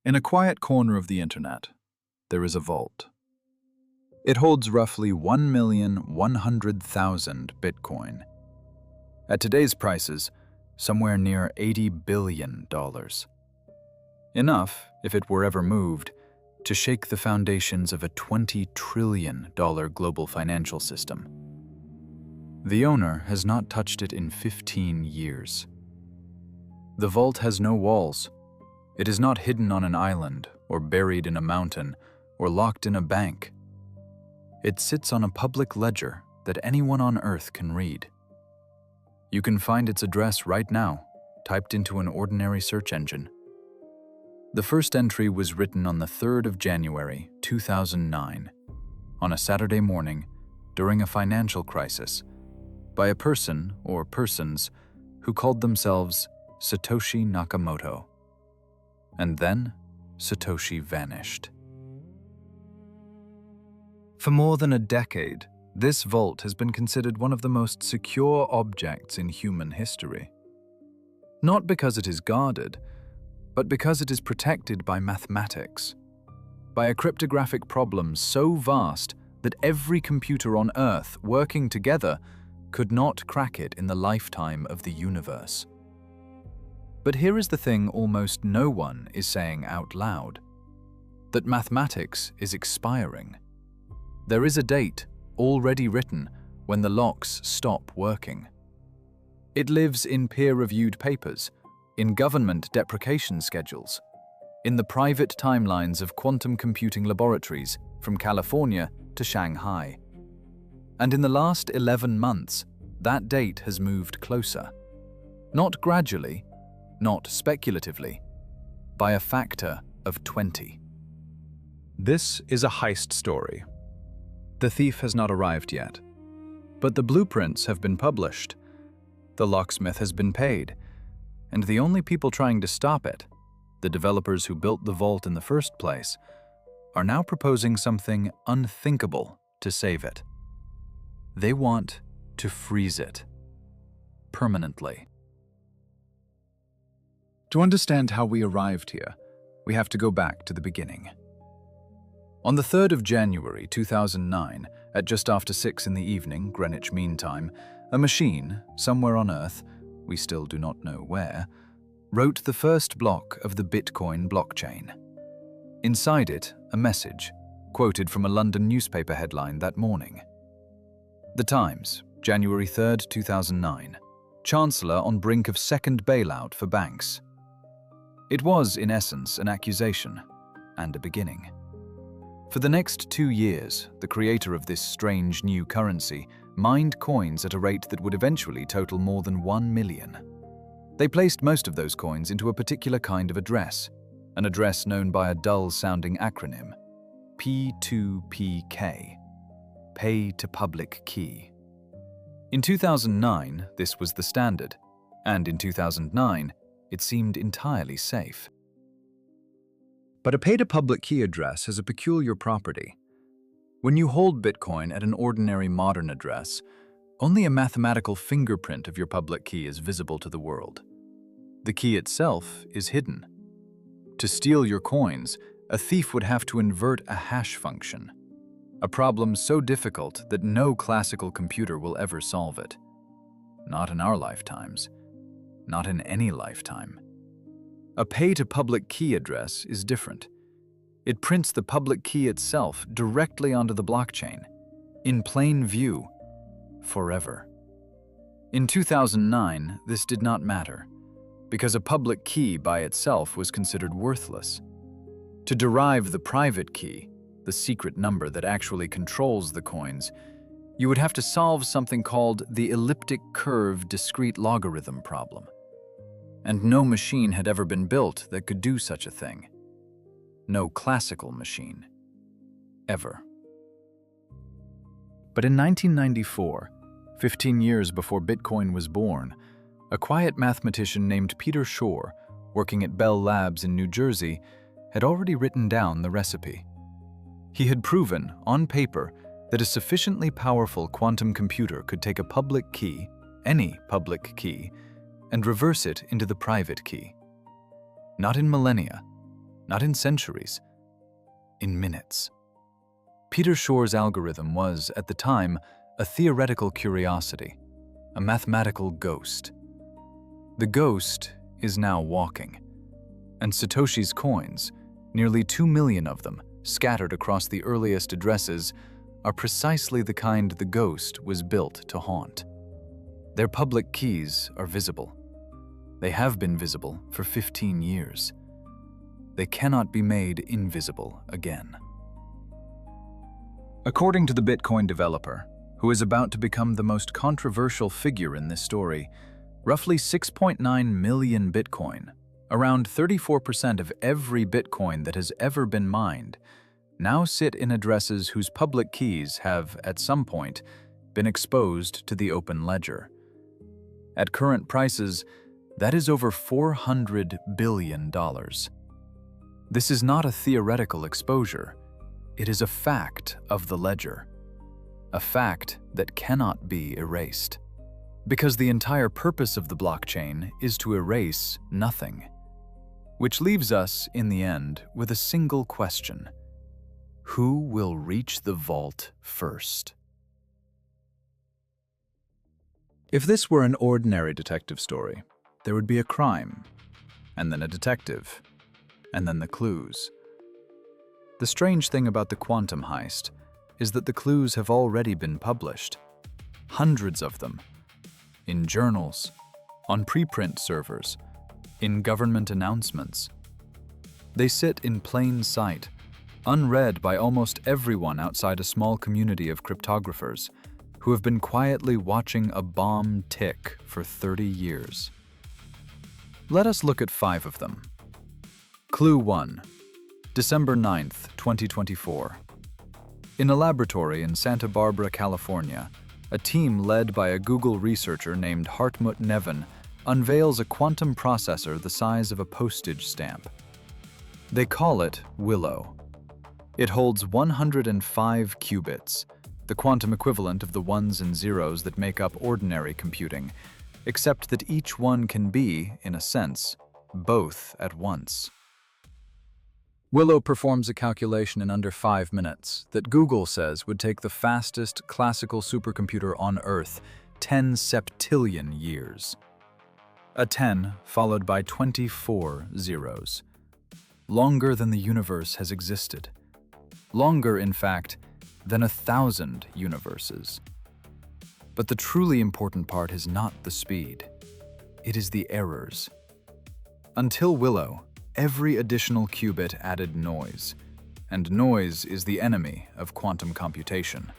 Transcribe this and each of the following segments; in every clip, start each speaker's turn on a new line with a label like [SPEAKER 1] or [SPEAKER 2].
[SPEAKER 1] In a quiet corner of the internet, there is a vault. It holds roughly 1,100,000 Bitcoin. At today's prices, somewhere near $80 billion. Enough, if it were ever moved, to shake the foundations of a $20 trillion global financial system. The owner has not touched it in 15 years. The vault has no walls. It is not hidden on an island, or buried in a mountain, or locked in a bank. It sits on a public ledger that anyone on Earth can read. You can find its address right now, typed into an ordinary search engine. The first entry was written on the 3rd of January, 2009, on a Saturday morning during a financial crisis, by a person or persons who called themselves Satoshi Nakamoto. And then, Satoshi vanished. For more than a decade, this vault has been considered one of the most secure objects in human history. Not because it is guarded, but because it is protected by mathematics, by a cryptographic problem so vast that every computer on Earth working together could not crack it in the lifetime of the universe. But here is the thing almost no one is saying out loud: that mathematics is expiring. There is a date already written when the locks stop working. It lives in peer-reviewed papers, in government deprecation schedules, in the private timelines of quantum computing laboratories from California to Shanghai. And in the last 11 months, that date has moved closer. Not gradually, not speculatively, by a factor of 20. This is a heist story. The thief has not arrived yet, but the blueprints have been published. The locksmith has been paid, and the only people trying to stop it, the developers who built the vault in the first place, are now proposing something unthinkable to save it. They want to freeze it permanently. To understand how we arrived here, we have to go back to the beginning. On the 3rd of January 2009, at just after 6 in the evening, Greenwich Mean Time, a machine, somewhere on Earth, we still do not know where, wrote the first block of the Bitcoin blockchain. Inside it, a message, quoted from a London newspaper headline that morning. The Times, January 3rd, 2009. Chancellor on brink of second bailout for banks. It was, in essence, an accusation and a beginning. For the next 2 years, the creator of this strange new currency mined coins at a rate that would eventually total more than 1 million. They placed most of those coins into a particular kind of address, an address known by a dull-sounding acronym, P2PK, Pay to Public Key. In 2009, this was the standard, and in 2009, it seemed entirely safe. But a pay-to-public key address has a peculiar property. When you hold Bitcoin at an ordinary modern address, only a mathematical fingerprint of your public key is visible to the world. The key itself is hidden. To steal your coins, a thief would have to invert a hash function, a problem so difficult that no classical computer will ever solve it. Not in our lifetimes. Not in any lifetime. A pay-to-public key address is different. It prints the public key itself directly onto the blockchain, in plain view, forever. In 2009, this did not matter, because a public key by itself was considered worthless. To derive the private key, the secret number that actually controls the coins, you would have to solve something called the elliptic curve discrete logarithm problem. And no machine had ever been built that could do such a thing. No classical machine. Ever. But in 1994, 15 years before Bitcoin was born, a quiet mathematician named Peter Shor, working at Bell Labs in New Jersey, had already written down the recipe. He had proven, on paper, that a sufficiently powerful quantum computer could take a public key, any public key, and reverse it into the private key. Not in millennia, not in centuries, in minutes. Peter Shor's algorithm was, at the time, a theoretical curiosity, a mathematical ghost. The ghost is now walking, and Satoshi's coins, nearly 2 million of them, scattered across the earliest addresses, are precisely the kind the ghost was built to haunt. Their public keys are visible. They have been visible for 15 years. They cannot be made invisible again. According to the Bitcoin developer, who is about to become the most controversial figure in this story, roughly 6.9 million Bitcoin, around 34% of every Bitcoin that has ever been mined, now sit in addresses whose public keys have, at some point, been exposed to the open ledger. At current prices, that is over $400 billion. This is not a theoretical exposure. It is a fact of the ledger, a fact that cannot be erased. Because the entire purpose of the blockchain is to erase nothing. Which leaves us, in the end, with a single question. Who will reach the vault first? If this were an ordinary detective story, there would be a crime, and then a detective, and then the clues. The strange thing about the quantum heist is that the clues have already been published. Hundreds of them. In journals, on preprint servers, in government announcements. They sit in plain sight, unread by almost everyone outside a small community of cryptographers who have been quietly watching a bomb tick for 30 years. Let us look at 5 of them. Clue 1. December 9th, 2024. In a laboratory in Santa Barbara, California, a team led by a Google researcher named Hartmut Neven unveils a quantum processor the size of a postage stamp. They call it Willow. It holds 105 qubits, the quantum equivalent of the ones and zeros that make up ordinary computing, except that each one can be, in a sense, both at once. Willow performs a calculation in under 5 minutes that Google says would take the fastest classical supercomputer on Earth 10 septillion years. A 10 followed by 24 zeros. Longer than the universe has existed. Longer, in fact, than 1,000 universes. But the truly important part is not the speed. It is the errors. Until Willow, every additional qubit added noise, and noise is the enemy of quantum computation.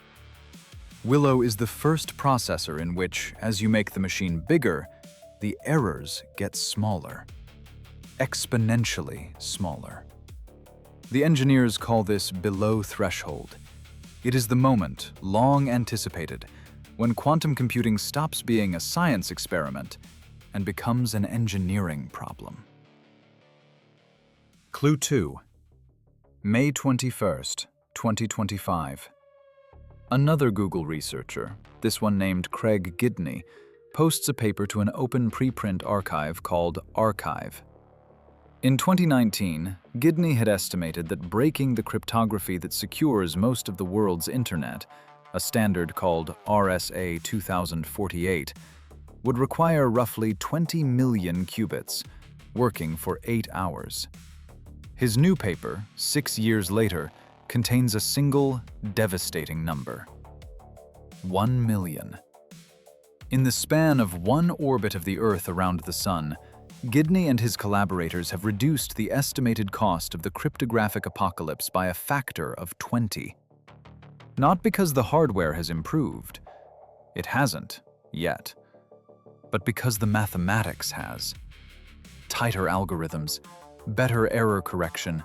[SPEAKER 1] Willow is the first processor in which, as you make the machine bigger, the errors get smaller, exponentially smaller. The engineers call this below threshold. It is the moment, long anticipated, when quantum computing stops being a science experiment and becomes an engineering problem. Clue 2. May 21st, 2025. Another Google researcher, this one named Craig Gidney, posts a paper to an open preprint archive called Archive. In 2019, Gidney had estimated that breaking the cryptography that secures most of the world's internet, a standard called RSA 2048, would require roughly 20 million qubits, working for 8 hours. His new paper, 6 years later, contains a single, devastating number: 1 million. In the span of one orbit of the Earth around the Sun, Gidney and his collaborators have reduced the estimated cost of the cryptographic apocalypse by a factor of 20. Not because the hardware has improved. It hasn't, yet. But because the mathematics has. Tighter algorithms, better error correction,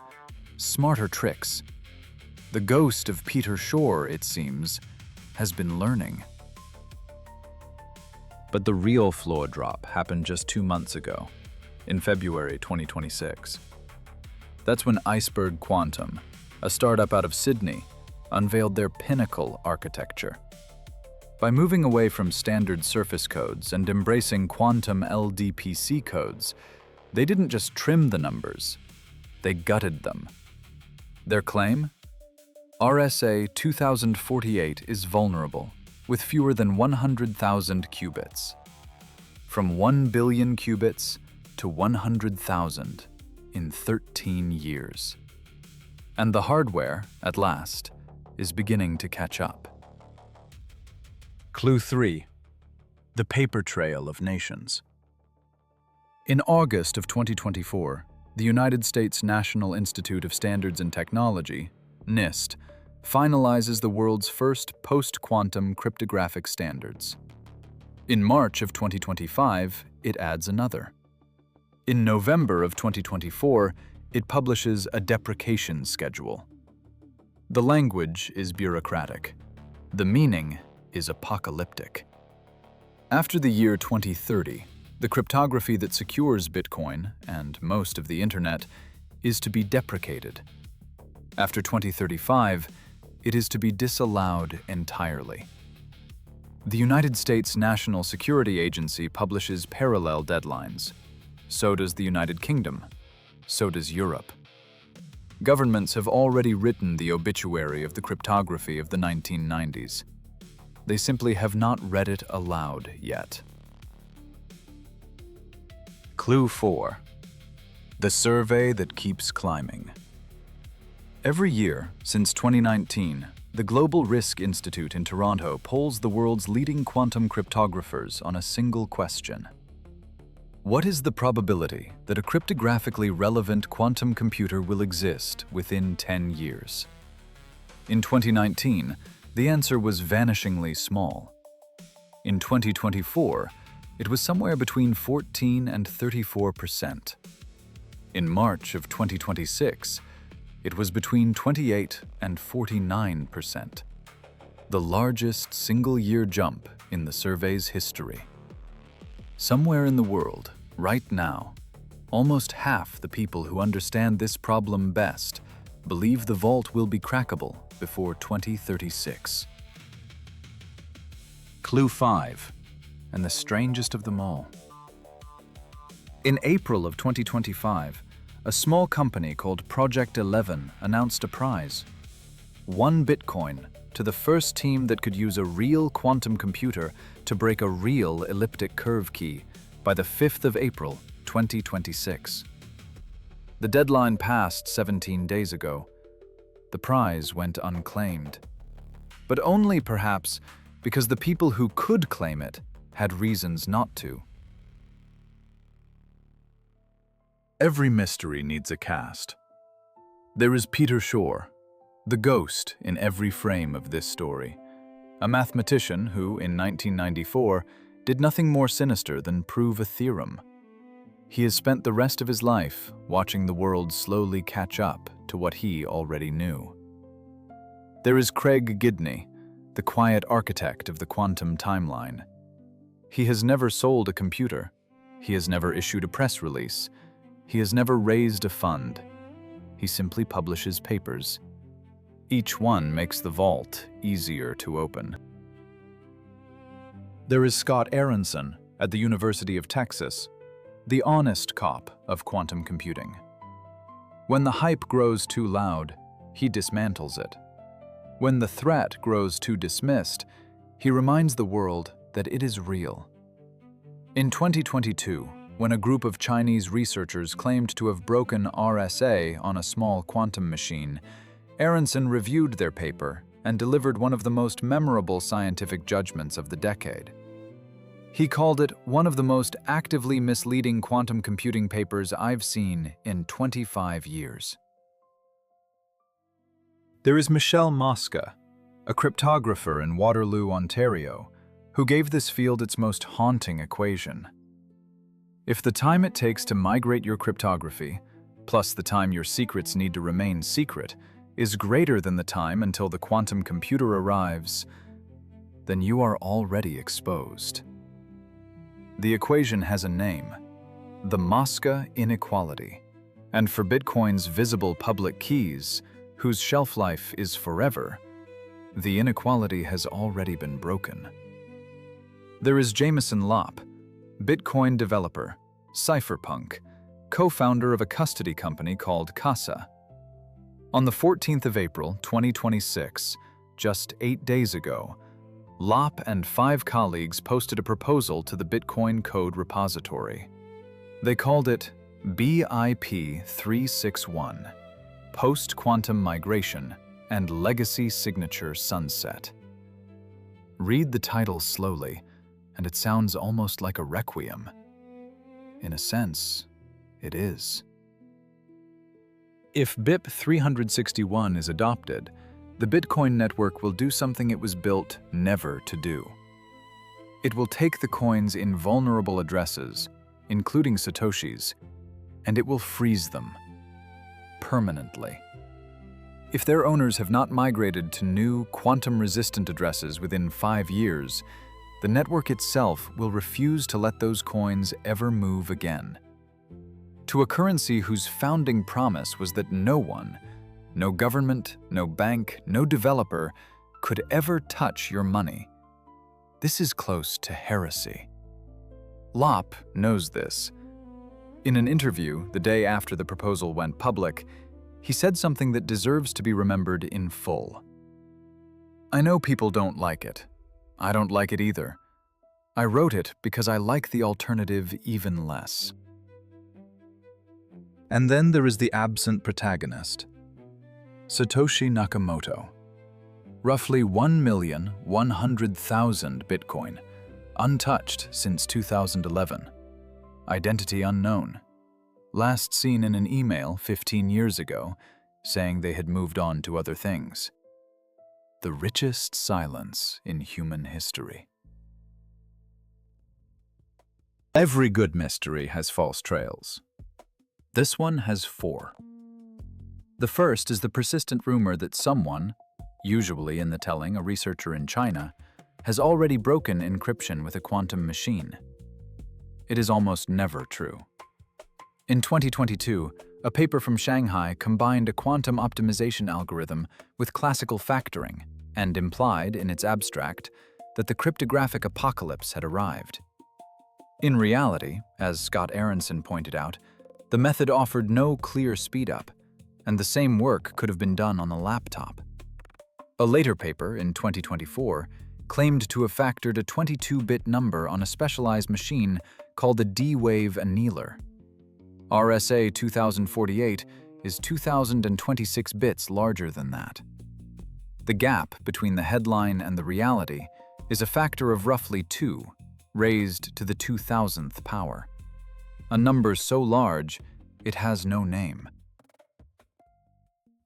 [SPEAKER 1] smarter tricks. The ghost of Peter Shor, it seems, has been learning. But the real floor drop happened just 2 months ago, in February 2026. That's when Iceberg Quantum, a startup out of Sydney, unveiled their pinnacle architecture. By moving away from standard surface codes and embracing quantum LDPC codes, they didn't just trim the numbers, They gutted them. Their claim? RSA 2048 is vulnerable, with fewer than 100,000 qubits. From 1 billion qubits to 100,000 in 13 years. And the hardware, at last, is beginning to catch up. Clue 3. The paper trail of nations. In August of 2024, the United States National Institute of Standards and Technology, NIST, finalizes the world's first post-quantum cryptographic standards. In March of 2025, it adds another. In November of 2024, it publishes a deprecation schedule. The language is bureaucratic. The meaning is apocalyptic. After the year 2030, the cryptography that secures Bitcoin, and most of the Internet, is to be deprecated. After 2035, it is to be disallowed entirely. The United States National Security Agency publishes parallel deadlines. So does the United Kingdom. So does Europe. Governments have already written the obituary of the cryptography of the 1990s. They simply have not read it aloud yet. Clue 4. The survey that keeps climbing. Every year, since 2019, the Global Risk Institute in Toronto polls the world's leading quantum cryptographers on a single question. What is the probability that a cryptographically relevant quantum computer will exist within 10 years? In 2019, the answer was vanishingly small. In 2024, it was somewhere between 14 and 34%. In March of 2026, it was between 28 and 49%, the largest single-year jump in the survey's history. Somewhere in the world, right now, almost half the people who understand this problem best believe the vault will be crackable before 2036. Clue 5, and the strangest of them all. In April of 2025, a small company called Project 11 announced a prize. 1 Bitcoin to the first team that could use a real quantum computer to break a real elliptic curve key by the 5th of April, 2026. The deadline passed 17 days ago. The prize went unclaimed. But only perhaps because the people who could claim it had reasons not to. Every mystery needs a cast. There is Peter Shor, the ghost in every frame of this story, a mathematician who, in 1994, did nothing more sinister than prove a theorem. He has spent the rest of his life watching the world slowly catch up to what he already knew. There is Craig Gidney, the quiet architect of the quantum timeline. He has never sold a computer. He has never issued a press release. He has never raised a fund. He simply publishes papers. Each one makes the vault easier to open. There is Scott Aronson at the University of Texas, the honest cop of quantum computing. When the hype grows too loud, he dismantles it. When the threat grows too dismissed, he reminds the world that it is real. In 2022, when a group of Chinese researchers claimed to have broken RSA on a small quantum machine, Aronson reviewed their paper and delivered one of the most memorable scientific judgments of the decade. He called it one of the most actively misleading quantum computing papers I've seen in 25 years. There is Michelle Mosca, a cryptographer in Waterloo, Ontario, who gave this field its most haunting equation. If the time it takes to migrate your cryptography, plus the time your secrets need to remain secret, is greater than the time until the quantum computer arrives, then you are already exposed. The equation has a name, the Mosca inequality, and for Bitcoin's visible public keys, whose shelf life is forever, the inequality has already been broken. There is Jameson Lopp, Bitcoin developer, cypherpunk, co-founder of a custody company called Casa. On the 14th of April, 2026, just 8 days ago, Lopp and 5 colleagues posted a proposal to the Bitcoin code repository. They called it BIP 361, Post-Quantum Migration and Legacy Signature Sunset. Read the title slowly, and it sounds almost like a requiem. In a sense, it is. If BIP 361 is adopted, the Bitcoin network will do something it was built never to do. It will take the coin's invulnerable addresses, including Satoshi's, and it will freeze them permanently. If their owners have not migrated to new quantum-resistant addresses within 5 years, the network itself will refuse to let those coins ever move again. To a currency whose founding promise was that no one, no government, no bank, no developer could ever touch your money. This is close to heresy. Lopp knows this. In an interview the day after the proposal went public, he said something that deserves to be remembered in full. "I know people don't like it. I don't like it either. I wrote it because I like the alternative even less." And then there is the absent protagonist, Satoshi Nakamoto. Roughly 1,100,000 Bitcoin, untouched since 2011. Identity unknown. Last seen in an email 15 years ago, saying they had moved on to other things. The richest silence in human history. Every good mystery has false trails. This one has 4. The first is the persistent rumor that someone, usually in the telling a researcher in China, has already broken encryption with a quantum machine. It is almost never true. In 2022, a paper from Shanghai combined a quantum optimization algorithm with classical factoring and implied, in its abstract, that the cryptographic apocalypse had arrived. In reality, as Scott Aronson pointed out, the method offered no clear speedup, and the same work could have been done on a laptop. A later paper, in 2024, claimed to have factored a 22-bit number on a specialized machine called the D-Wave annealer. RSA 2048 is 2026 bits larger than that. The gap between the headline and the reality is a factor of roughly 2, raised to the 2000th power. A number so large, it has no name.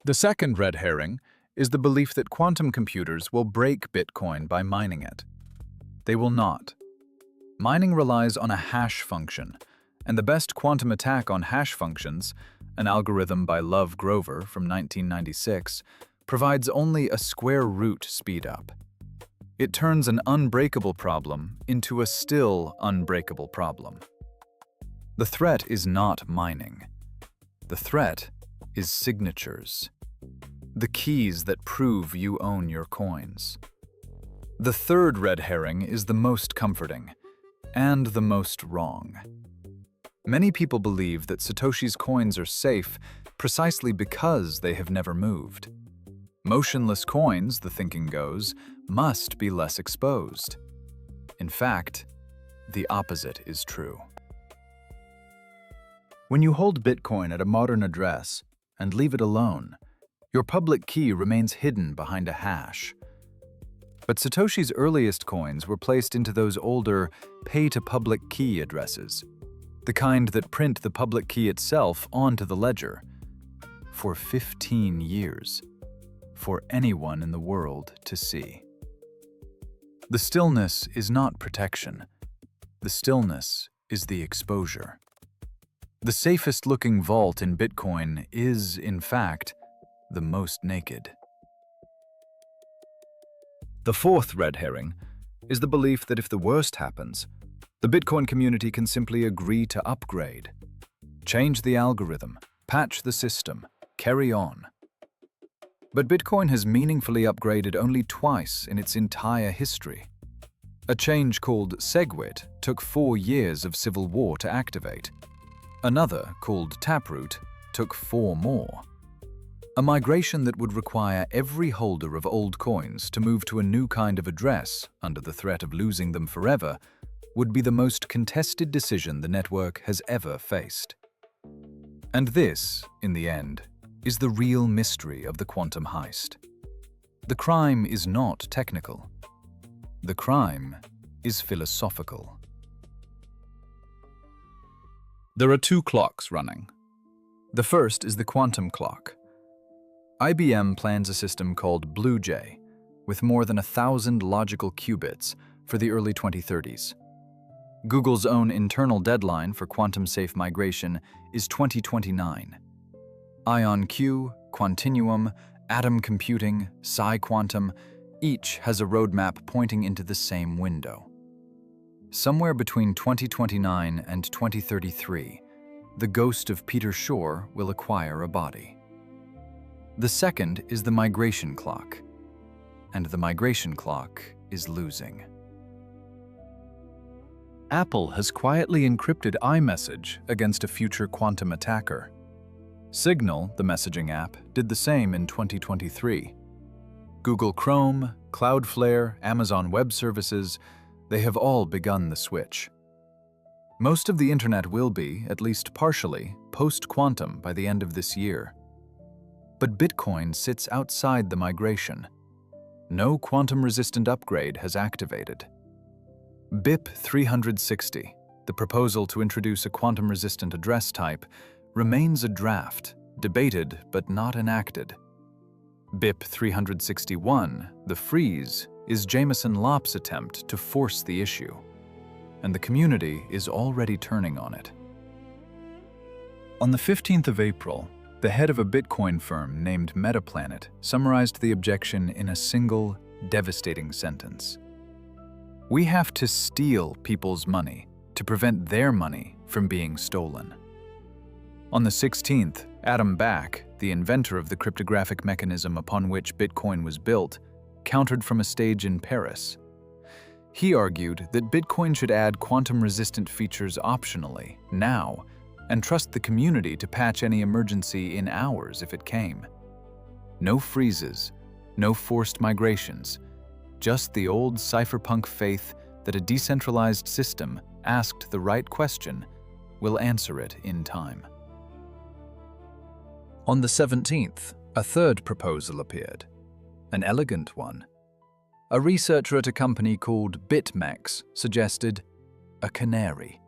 [SPEAKER 1] The second red herring is the belief that quantum computers will break Bitcoin by mining it. They will not. Mining relies on a hash function, and the best quantum attack on hash functions, an algorithm by Love Grover from 1996, provides only a square root speedup. It turns an unbreakable problem into a still unbreakable problem. The threat is not mining. The threat is signatures. The keys that prove you own your coins. The third red herring is the most comforting, and the most wrong. Many people believe that Satoshi's coins are safe precisely because they have never moved. Motionless coins, the thinking goes, must be less exposed. In fact, the opposite is true. When you hold Bitcoin at a modern address and leave it alone, your public key remains hidden behind a hash. But Satoshi's earliest coins were placed into those older pay-to-public key addresses, the kind that print the public key itself onto the ledger, for 15 years, for anyone in the world to see. The stillness is not protection. The stillness is the exposure. The safest-looking vault in Bitcoin is, in fact, the most naked. The fourth red herring is the belief that if the worst happens, the Bitcoin community can simply agree to upgrade, change the algorithm, patch the system, carry on. But Bitcoin has meaningfully upgraded only twice in its entire history. A change called SegWit took 4 years of civil war to activate. Another, called Taproot, took 4 more. A migration that would require every holder of old coins to move to a new kind of address under the threat of losing them forever would be the most contested decision the network has ever faced. And this, in the end, is the real mystery of the quantum heist. The crime is not technical. The crime is philosophical. There are 2 clocks running. The first is the quantum clock. IBM plans a system called Blue Jay, with more than 1,000 logical qubits for the early 2030s. Google's own internal deadline for quantum-safe migration is 2029. IonQ, Quantinuum, atom computing, psi-quantum, each has a roadmap pointing into the same window. Somewhere between 2029 and 2033, the ghost of Peter Shor will acquire a body. The second is the migration clock, and the migration clock is losing. Apple has quietly encrypted iMessage against a future quantum attacker. Signal, the messaging app, did the same in 2023. Google Chrome, Cloudflare, Amazon Web Services, they have all begun the switch. Most of the internet will be, at least partially, post-quantum by the end of this year. But Bitcoin sits outside the migration. No quantum-resistant upgrade has activated. BIP 360, the proposal to introduce a quantum-resistant address type, remains a draft, debated but not enacted. BIP 361, the freeze, is Jameson Lopp's attempt to force the issue, and the community is already turning on it. On the 15th of April, the head of a Bitcoin firm named Metaplanet summarized the objection in a single, devastating sentence. We have to steal people's money to prevent their money from being stolen. On the 16th, Adam Back, the inventor of the cryptographic mechanism upon which Bitcoin was built, countered from a stage in Paris. He argued that Bitcoin should add quantum-resistant features optionally, now, and trust the community to patch any emergency in hours if it came. No freezes, no forced migrations, just the old cypherpunk faith that a decentralized system, asked the right question, will answer it in time. On the 17th, a third proposal appeared, an elegant one. A researcher at a company called BitMEX suggested a canary.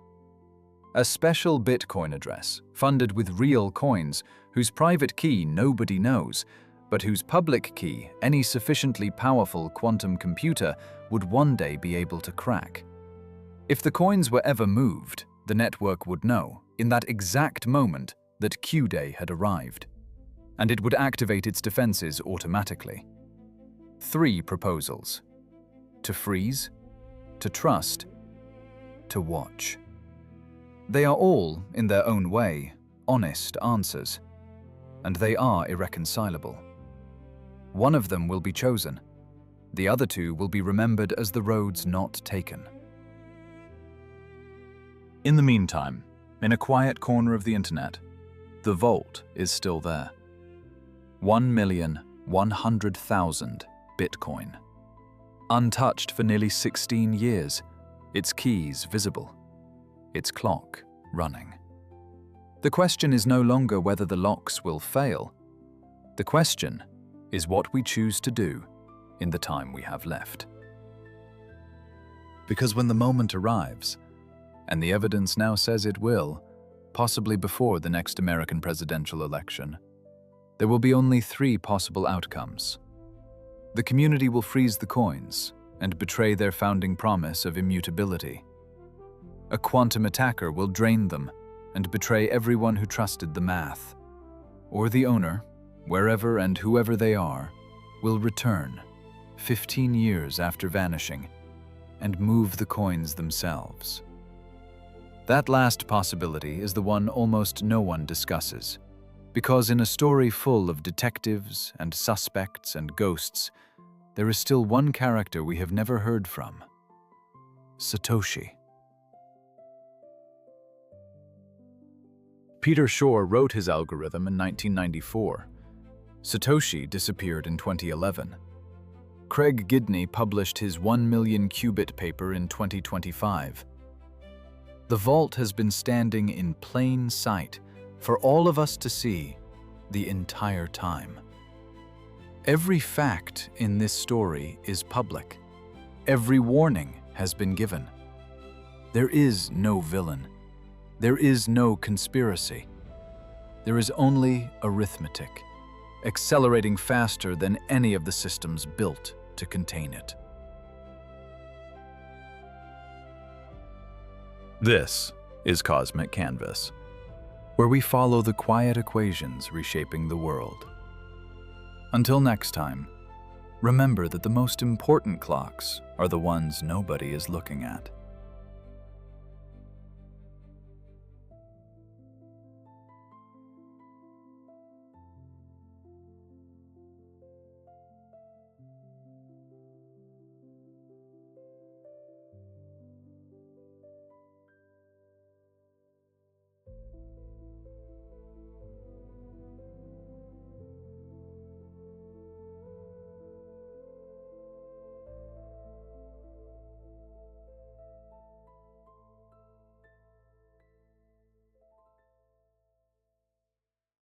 [SPEAKER 1] A special Bitcoin address, funded with real coins, whose private key nobody knows, but whose public key any sufficiently powerful quantum computer would one day be able to crack. If the coins were ever moved, the network would know, in that exact moment, that Q-Day had arrived, and it would activate its defenses automatically. 3 proposals: to freeze, to trust, to watch. They are all, in their own way, honest answers, and they are irreconcilable. One of them will be chosen. The other 2 will be remembered as the roads not taken. In the meantime, in a quiet corner of the internet, the vault is still there. 1,100,000 Bitcoin. Untouched for nearly 16 years, its keys visible, its clock running. The question is no longer whether the locks will fail. The question is what we choose to do in the time we have left. Because when the moment arrives, and the evidence now says it will, possibly before the next American presidential election, there will be only 3 possible outcomes. The community will freeze the coins and betray their founding promise of immutability. A quantum attacker will drain them and betray everyone who trusted the math. Or the owner, wherever and whoever they are, will return, 15 years after vanishing, and move the coins themselves. That last possibility is the one almost no one discusses, because in a story full of detectives and suspects and ghosts, there is still one character we have never heard from: Satoshi. Peter Shor wrote his algorithm in 1994. Satoshi disappeared in 2011. Craig Gidney published his 1 million qubit paper in 2025. The vault has been standing in plain sight for all of us to see the entire time. Every fact in this story is public. Every warning has been given. There is no villain. There is no conspiracy. There is only arithmetic, accelerating faster than any of the systems built to contain it. This is Cosmic Canvas, where we follow the quiet equations reshaping the world. Until next time, remember that the most important clocks are the ones nobody is looking at.